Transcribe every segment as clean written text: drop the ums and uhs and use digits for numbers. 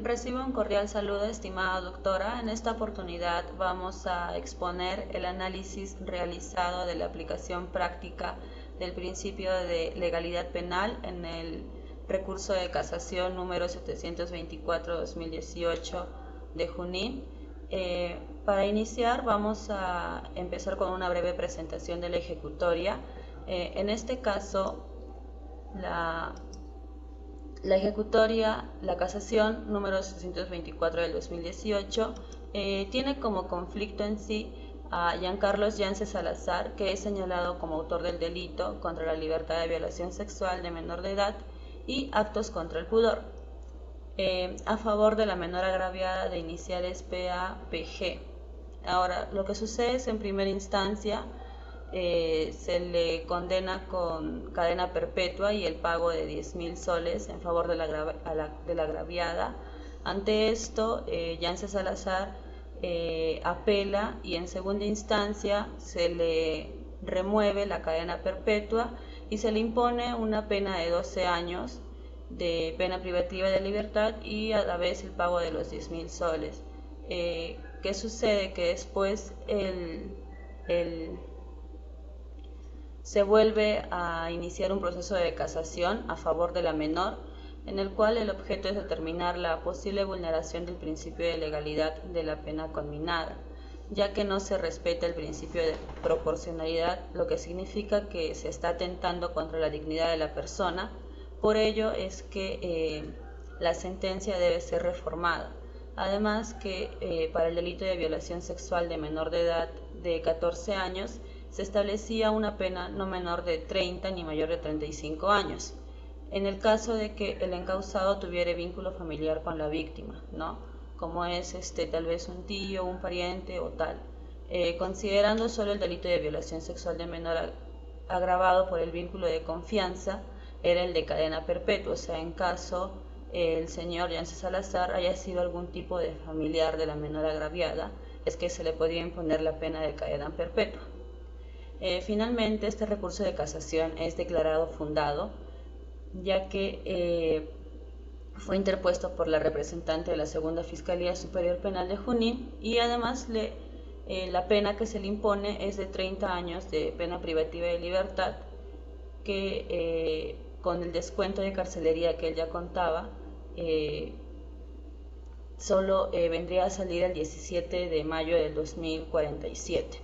Recibo un cordial saludo, estimada doctora. En esta oportunidad vamos a exponer el análisis realizado de la aplicación práctica del principio de legalidad penal en el recurso de casación número 724-2018 de Junín. Para iniciar vamos a empezar con una breve presentación de la ejecutoria. En este caso, la ejecutoria, la casación número 624 del 2018, tiene como conflicto en sí a Giancarlos Yance Salazar, que es señalado como autor del delito contra la libertad de violación sexual de menor de edad y actos contra el pudor, a favor de la menor agraviada de iniciales PA-PG. Ahora, lo que sucede es en primera instancia se le condena con cadena perpetua y el pago de 10.000 soles en favor de la agraviada. Ante esto, Yance Salazar apela y en segunda instancia se le remueve la cadena perpetua y se le impone una pena de 12 años de pena privativa de libertad y a la vez el pago de los 10.000 soles. ¿Qué sucede? Que después el se vuelve a iniciar un proceso de casación a favor de la menor, en el cual el objeto es determinar la posible vulneración del principio de legalidad de la pena conminada, ya que no se respeta el principio de proporcionalidad, lo que significa que se está atentando contra la dignidad de la persona. Por ello es que la sentencia debe ser reformada. Además que para el delito de violación sexual de menor de edad de 14 años se establecía una pena no menor de 30 ni mayor de 35 años, en el caso de que el encausado tuviera vínculo familiar con la víctima, ¿no? Como es tal vez un tío, un pariente o tal. Considerando solo el delito de violación sexual de menor agravado por el vínculo de confianza, era el de cadena perpetua, o sea, en caso el señor Yance Salazar haya sido algún tipo de familiar de la menor agraviada, es que se le podía imponer la pena de cadena perpetua. Finalmente, este recurso de casación es declarado fundado, ya que fue interpuesto por la representante de la Segunda Fiscalía Superior Penal de Junín y además la pena que se le impone es de 30 años de pena privativa de libertad, que con el descuento de carcelería que él ya contaba, solo vendría a salir el 17 de mayo del 2047.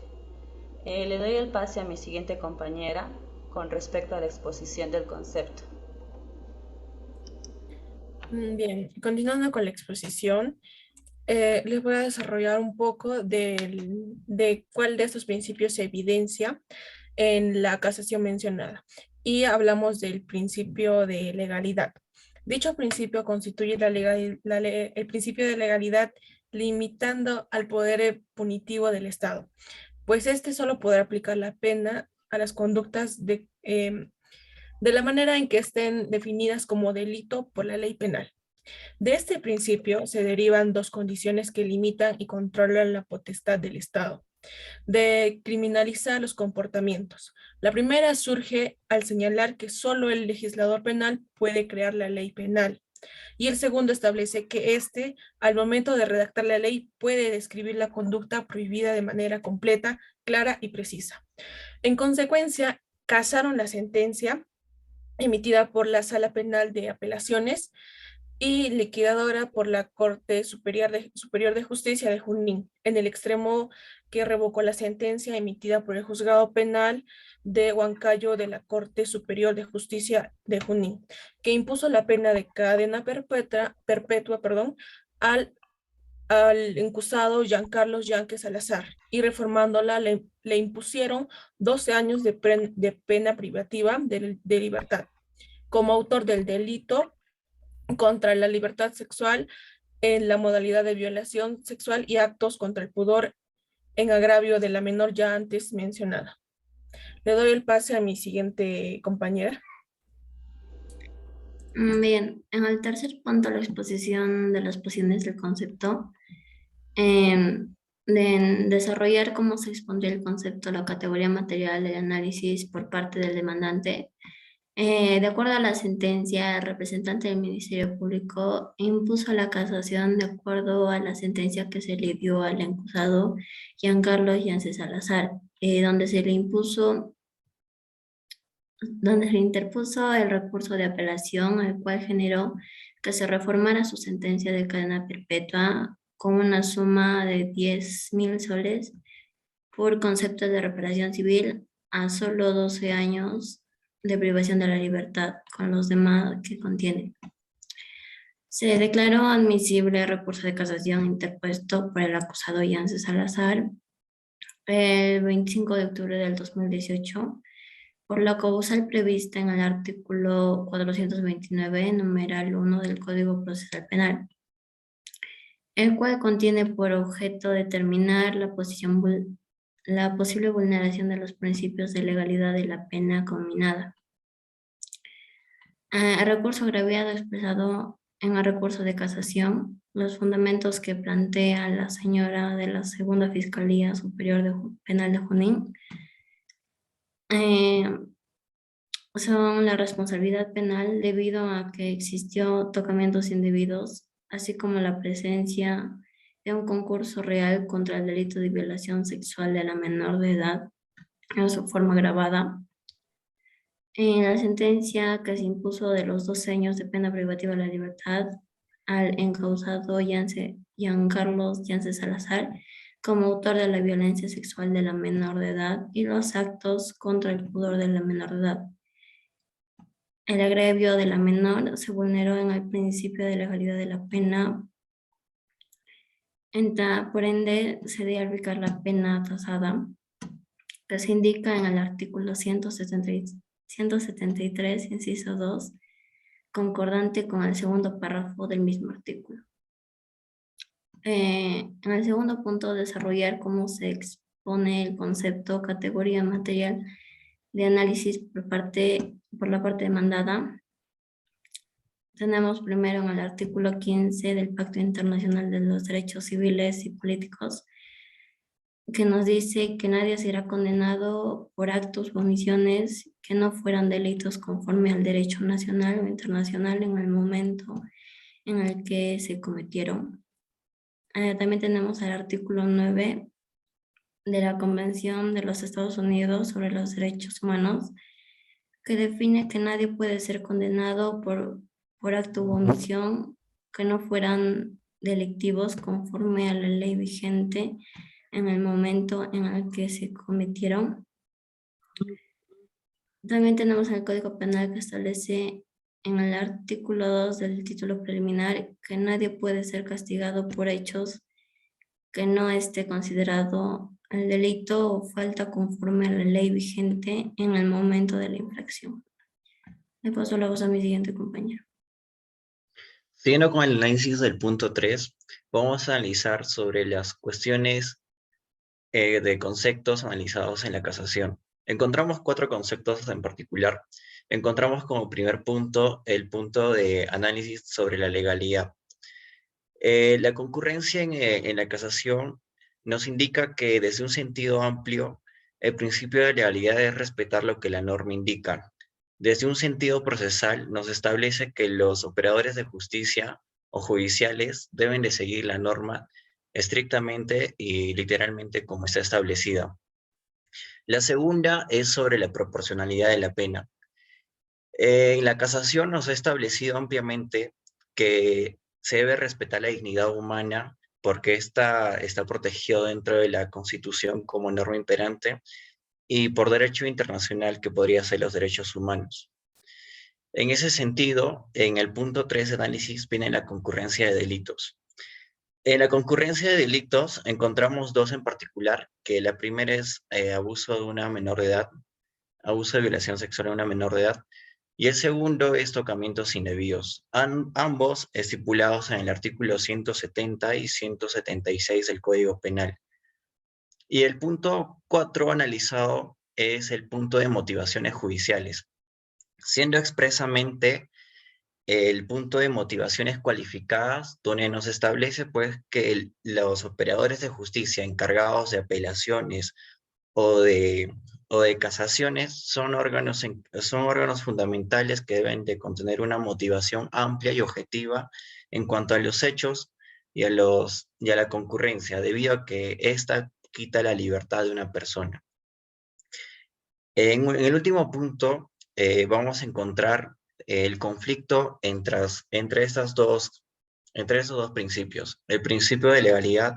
Le doy el pase a mi siguiente compañera con respecto a la exposición del concepto. Bien, continuando con la exposición, les voy a desarrollar un poco de cuál de estos principios se evidencia en la casación mencionada. Y hablamos del principio de legalidad. Dicho principio constituye el principio de legalidad limitando al poder punitivo del Estado, pues este solo podrá aplicar la pena a las conductas de la manera en que estén definidas como delito por la ley penal. De este principio se derivan dos condiciones que limitan y controlan la potestad del Estado de criminalizar los comportamientos. La primera surge al señalar que solo el legislador penal puede crear la ley penal. Y el segundo establece que éste, al momento de redactar la ley, puede describir la conducta prohibida de manera completa, clara y precisa. En consecuencia, casaron la sentencia emitida por la Sala Penal de Apelaciones y liquidadora por la Corte Superior de Justicia de Junín, en el extremo que revocó la sentencia emitida por el Juzgado Penal de Huancayo de la Corte Superior de Justicia de Junín, que impuso la pena de cadena perpetua, al encusado Giancarlos Yanque Salazar, y reformándola le impusieron 12 años de pena privativa de libertad como autor del delito contra la libertad sexual en la modalidad de violación sexual y actos contra el pudor en agravio de la menor ya antes mencionada. Le doy el pase a mi siguiente compañera. Bien, en el tercer punto, la exposición de las posiciones del concepto, de desarrollar cómo se expondría el concepto, la categoría material del análisis por parte del demandante, De acuerdo a la sentencia, el representante del Ministerio Público impuso la casación de acuerdo a la sentencia que se le dio al acusado Giancarlo Yance Salazar, donde se le interpuso el recurso de apelación, el cual generó que se reformara su sentencia de cadena perpetua con una suma de 10.000 soles por concepto de reparación civil a solo 12 años de privación de la libertad con los demás que contiene. Se declaró admisible el recurso de casación interpuesto por el acusado Yance Salazar el 25 de octubre del 2018 por la causal prevista en el artículo 429, numeral 1 del Código Procesal Penal, el cual contiene por objeto determinar la posible vulneración de los principios de legalidad de la pena conminada. El recurso agraviado expresado en el recurso de casación, los fundamentos que plantea la señora de la Segunda Fiscalía Superior Penal de Junín son la responsabilidad penal debido a que existió tocamientos indebidos, así como la presencia de un concurso real contra el delito de violación sexual de la menor de edad en su forma agravada. En la sentencia que se impuso de los 12 años de pena privativa de la libertad al encausado Giancarlo Yance Salazar como autor de la violencia sexual de la menor de edad y los actos contra el pudor de la menor de edad. El agravio de la menor se vulneró en el principio de legalidad de la pena. Por ende, se debe aplicar la pena tasada, que se indica en el artículo 173, inciso 2, concordante con el segundo párrafo del mismo artículo. En el segundo punto, desarrollar cómo se expone el concepto, categoría material de análisis por la parte demandada. Tenemos primero en el artículo 15 del Pacto Internacional de los Derechos Civiles y Políticos, que nos dice que nadie será condenado por actos o omisiones que no fueran delitos conforme al derecho nacional o internacional en el momento en el que se cometieron. También tenemos el artículo 9 de la Convención de los Estados Unidos sobre los Derechos Humanos, que define que nadie puede ser condenado por acto u omisión que no fueran delictivos conforme a la ley vigente en el momento en el que se cometieron. También tenemos el Código Penal que establece en el artículo 2 del título preliminar que nadie puede ser castigado por hechos que no esté considerado el delito o falta conforme a la ley vigente en el momento de la infracción. Le paso la voz a mi siguiente compañero. Siguiendo con el análisis del punto 3, vamos a analizar sobre las cuestiones de conceptos analizados en la casación. Encontramos 4 conceptos en particular. Encontramos como primer punto el punto de análisis sobre la legalidad. La concurrencia en la casación nos indica que desde un sentido amplio, el principio de legalidad es respetar lo que la norma indica. Desde un sentido procesal nos establece que los operadores de justicia o judiciales deben de seguir la norma estrictamente y literalmente como está establecida. La segunda es sobre la proporcionalidad de la pena. En la casación nos ha establecido ampliamente que se debe respetar la dignidad humana porque está protegido dentro de la Constitución como norma imperante y por derecho internacional que podría ser los derechos humanos. En ese sentido, en el punto 3 de análisis viene la concurrencia de delitos. En la concurrencia de delitos encontramos 2 en particular, que la primera es abuso de una menor de edad, abuso de violación sexual de una menor de edad, y el segundo es tocamientos indebidos, ambos estipulados en el artículo 170 y 176 del Código Penal. Y el punto 4 analizado es el punto de motivaciones judiciales, siendo expresamente el punto de motivaciones cualificadas, donde nos establece pues que los operadores de justicia encargados de apelaciones o de o de casaciones son son órganos fundamentales que deben de contener una motivación amplia y objetiva en cuanto a los hechos y a la concurrencia, debido a que ésta quita la libertad de una persona. En el último punto vamos a encontrar el conflicto entre estos dos principios, el principio de legalidad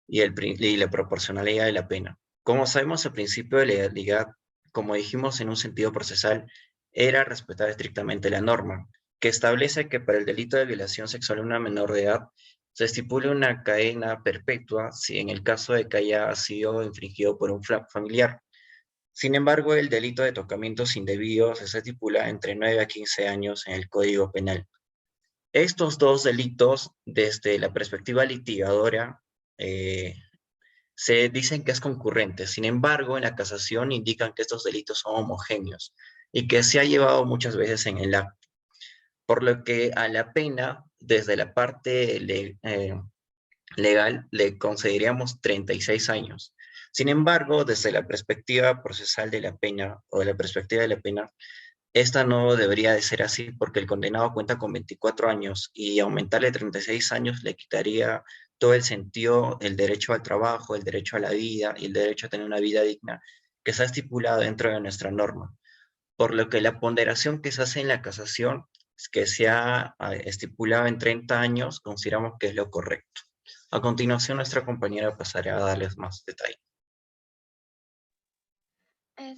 y la proporcionalidad de la pena. Como sabemos, el principio de legalidad, como dijimos en un sentido procesal, era respetar estrictamente la norma, que establece que para el delito de violación sexual a una menor de edad se estipula una cadena perpetua si en el caso de que haya sido infringido por un familiar. Sin embargo, el delito de tocamientos indebidos se estipula entre 9 a 15 años en el Código Penal. Estos dos delitos, desde la perspectiva litigadora, se dicen que es concurrente. Sin embargo, en la casación indican que estos delitos son homogéneos y que se ha llevado muchas veces en el acto. Por lo que a la pena, desde la parte legal, le concederíamos 36 años. Sin embargo, desde la perspectiva procesal de la pena o de la perspectiva de la pena, esta no debería de ser así porque el condenado cuenta con 24 años y aumentarle 36 años le quitaría todo el sentido, el derecho al trabajo, el derecho a la vida y el derecho a tener una vida digna que está estipulado dentro de nuestra norma. Por lo que la ponderación que se hace en la casación, que se ha estipulado en 30 años, consideramos que es lo correcto. A continuación, nuestra compañera pasará a darles más detalle.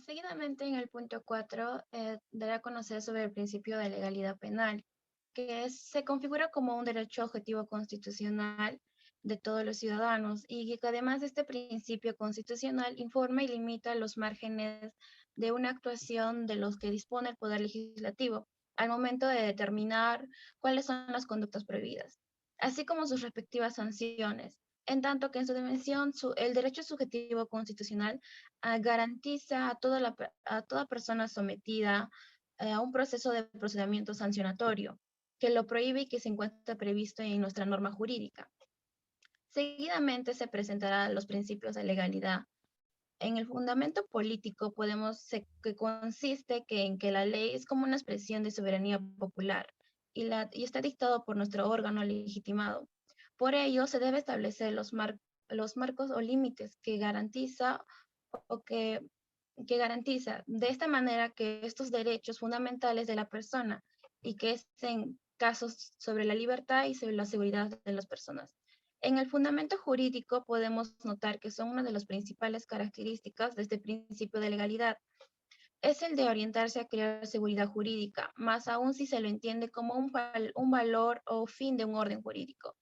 Seguidamente, en el punto 4, daré a conocer sobre el principio de legalidad penal, que se configura como un derecho objetivo constitucional de todos los ciudadanos y que además de este principio constitucional informa y limita los márgenes de una actuación de los que dispone el Poder Legislativo al momento de determinar cuáles son las conductas prohibidas, así como sus respectivas sanciones, en tanto que en su dimensión el derecho subjetivo constitucional garantiza a toda persona sometida a un proceso de procedimiento sancionatorio que lo prohíbe y que se encuentra previsto en nuestra norma jurídica. Seguidamente se presentarán los principios de legalidad. En el fundamento político que consiste en que la ley es como una expresión de soberanía popular y está dictado por nuestro órgano legitimado. Por ello, se debe establecer los marcos o límites que garantiza de esta manera que estos derechos fundamentales de la persona y que es en casos sobre la libertad y sobre la seguridad de las personas. En el fundamento jurídico podemos notar que son una de las principales características de este principio de legalidad. Es el de orientarse a crear seguridad jurídica, más aún si se lo entiende como un valor o fin de un orden jurídico,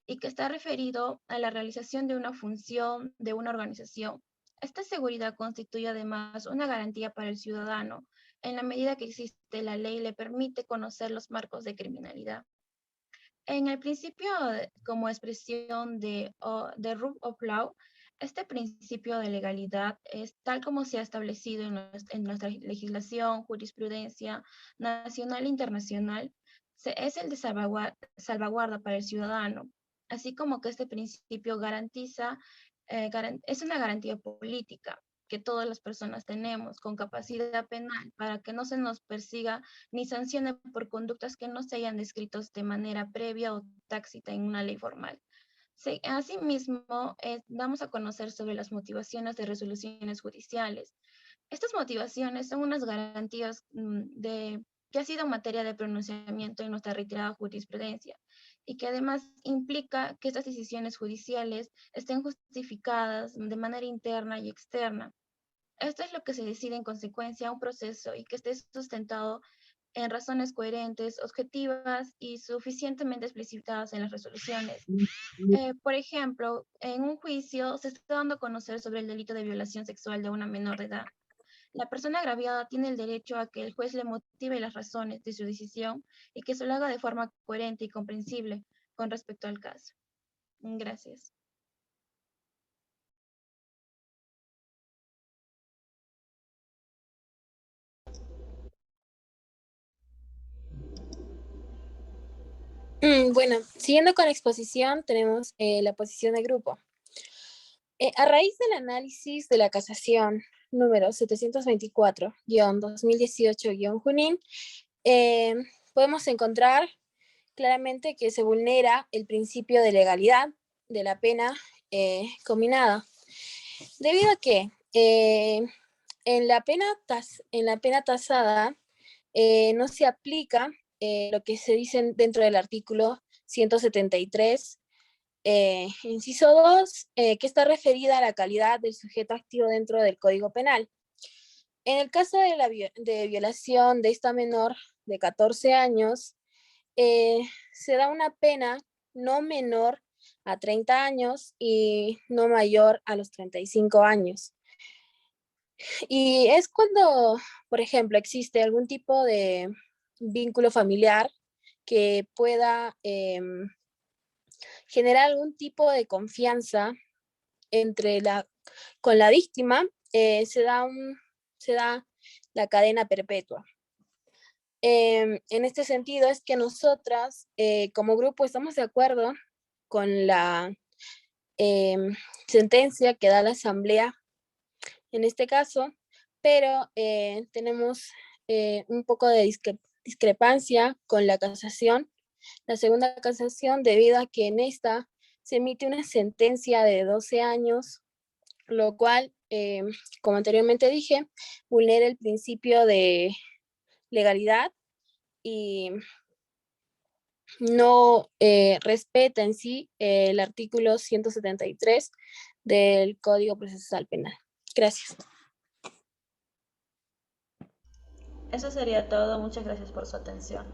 y que está referido a la realización de una función de una organización. Esta seguridad constituye además una garantía para el ciudadano, en la medida que existe la ley le permite conocer los marcos de criminalidad. En el principio, como expresión de rule of law, este principio de legalidad es tal como se ha establecido en nuestra legislación, jurisprudencia nacional e internacional, es el de salvaguarda para el ciudadano, así como que este principio es una garantía política que todas las personas tenemos con capacidad penal para que no se nos persiga ni sancione por conductas que no se hayan descrito de manera previa o tácita en una ley formal. Sí, asimismo, damos a conocer sobre las motivaciones de resoluciones judiciales. Estas motivaciones son unas garantías que ha sido materia de pronunciamiento en nuestra reiterada jurisprudencia y que además implica que estas decisiones judiciales estén justificadas de manera interna y externa. Esto es lo que se decide en consecuencia a un proceso y que esté sustentado en razones coherentes, objetivas y suficientemente explicitadas en las resoluciones. Por ejemplo, en un juicio se está dando a conocer sobre el delito de violación sexual de una menor de edad. La persona agraviada tiene el derecho a que el juez le motive las razones de su decisión y que se lo haga de forma coherente y comprensible con respecto al caso. Gracias. Bueno, siguiendo con la exposición, tenemos la posición de grupo. A raíz del análisis de la casación, número 724-2018-Junín, podemos encontrar claramente que se vulnera el principio de legalidad de la pena combinada, debido a que en la pena tasada no se aplica lo que se dice dentro del artículo 173, inciso 2, que está referida a la calidad del sujeto activo dentro del Código Penal. En el caso de violación de esta menor de 14 años, se da una pena no menor a 30 años y no mayor a los 35 años. Y es cuando, por ejemplo, existe algún tipo de vínculo familiar que pueda generar algún tipo de confianza con la víctima, se da la cadena perpetua. En este sentido es que nosotras como grupo estamos de acuerdo con la sentencia que da la Asamblea en este caso, pero tenemos un poco de discrepancia con la casación, la segunda casación, debido a que en esta se emite una sentencia de 12 años, lo cual, como anteriormente dije, vulnera el principio de legalidad y no respeta en sí el artículo 173 del Código Procesal Penal. Gracias. Eso sería todo. Muchas gracias por su atención.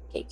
Okay.